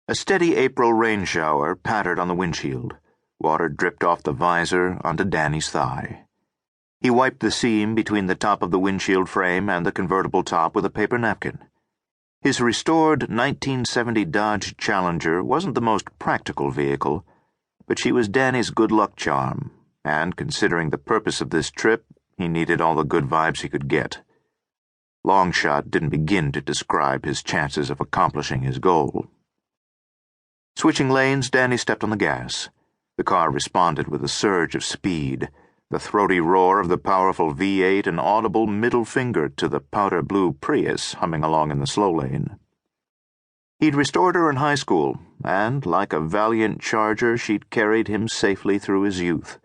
A steady April rain shower pattered on the windshield. Water dripped off the visor onto Danny's thigh. He wiped the seam between the top of the windshield frame and the convertible top with a paper napkin. His restored 1970 Dodge Challenger wasn't the most practical vehicle, but she was Danny's good luck charm, and considering the purpose of this trip, he needed all the good vibes he could get. Longshot didn't begin to describe his chances of accomplishing his goal. Switching lanes, Danny stepped on the gas. The car responded with a surge of speed, the throaty roar of the powerful V8 an audible middle finger to the powder blue Prius humming along in the slow lane. He'd restored her in high school, and, like a valiant charger, she'd carried him safely through his youth.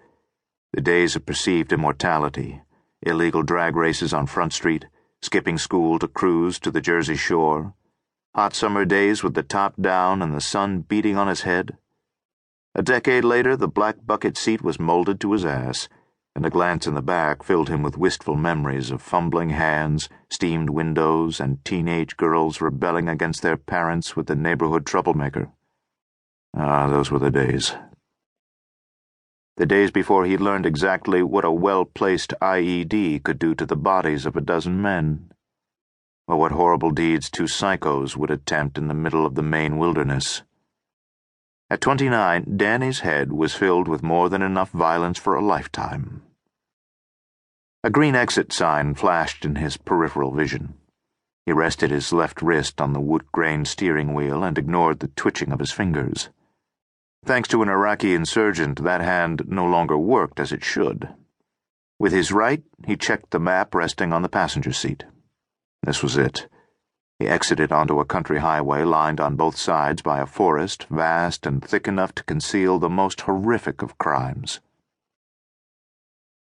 The days of perceived immortality, illegal drag races on Front Street, skipping school to cruise to the Jersey Shore, hot summer days with the top down and the sun beating on his head. A decade later, the black bucket seat was molded to his ass, and a glance in the back filled him with wistful memories of fumbling hands, steamed windows, and teenage girls rebelling against their parents with the neighborhood troublemaker. Ah, those were the days. The days before he'd learned exactly what a well-placed IED could do to the bodies of a dozen men, or what horrible deeds two psychos would attempt in the middle of the Maine wilderness. At 29, Danny's head was filled with more than enough violence for a lifetime. A green exit sign flashed in his peripheral vision. He rested his left wrist on the wood-grain steering wheel and ignored the twitching of his fingers. Thanks to an Iraqi insurgent, that hand no longer worked as it should. With his right, he checked the map resting on the passenger seat. This was it. He exited onto a country highway lined on both sides by a forest vast and thick enough to conceal the most horrific of crimes.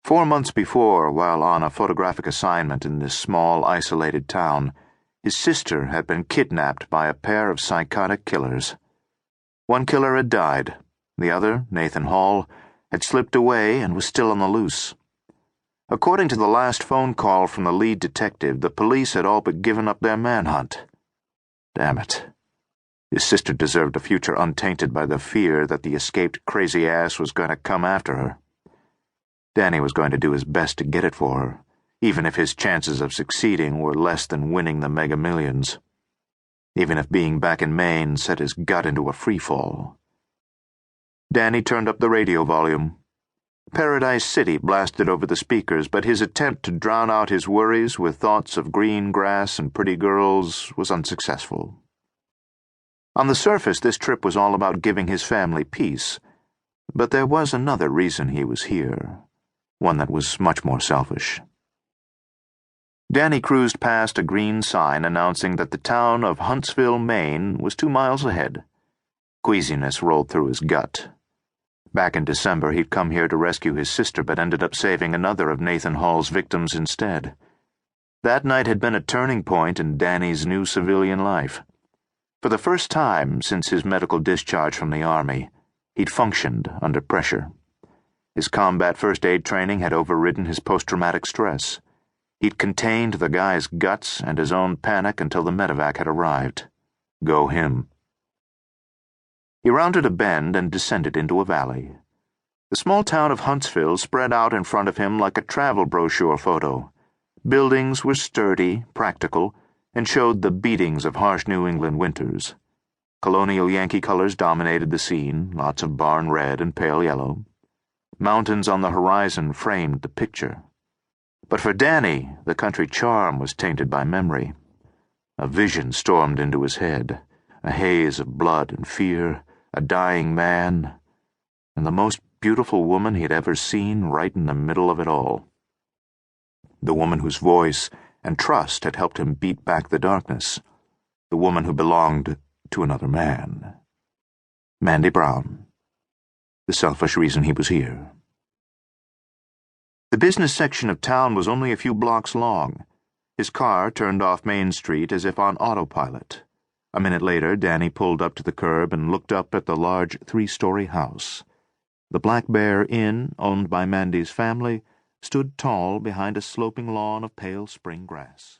4 months before, while on a photographic assignment in this small, isolated town, his sister had been kidnapped by a pair of psychotic killers. One killer had died. The other, Nathan Hall, had slipped away and was still on the loose. According to the last phone call from the lead detective, the police had all but given up their manhunt. Damn it. His sister deserved a future untainted by the fear that the escaped crazy ass was going to come after her. Danny was going to do his best to get it for her, even if his chances of succeeding were less than winning the Mega Millions. Even if being back in Maine set his gut into a freefall. Danny turned up the radio volume. Paradise City blasted over the speakers, but his attempt to drown out his worries with thoughts of green grass and pretty girls was unsuccessful. On the surface, this trip was all about giving his family peace, but there was another reason he was here, one that was much more selfish. Danny cruised past a green sign announcing that the town of Huntsville, Maine, was 2 miles ahead. Queasiness rolled through his gut. Back in December, he'd come here to rescue his sister, but ended up saving another of Nathan Hall's victims instead. That night had been a turning point in Danny's new civilian life. For the first time since his medical discharge from the Army, he'd functioned under pressure. His combat first aid training had overridden his post-traumatic stress. He'd contained the guy's guts and his own panic until the medevac had arrived. Go him. He rounded a bend and descended into a valley. The small town of Huntsville spread out in front of him like a travel brochure photo. Buildings were sturdy, practical, and showed the beatings of harsh New England winters. Colonial Yankee colors dominated the scene, lots of barn red and pale yellow. Mountains on the horizon framed the picture. But for Danny, the country charm was tainted by memory. A vision stormed into his head, a haze of blood and fear, a dying man, and the most beautiful woman he had ever seen right in the middle of it all. The woman whose voice and trust had helped him beat back the darkness. The woman who belonged to another man. Mandy Brown. The selfish reason he was here. The business section of town was only a few blocks long. His car turned off Main Street as if on autopilot. A minute later, Danny pulled up to the curb and looked up at the large 3-story house. The Black Bear Inn, owned by Mandy's family, stood tall behind a sloping lawn of pale spring grass.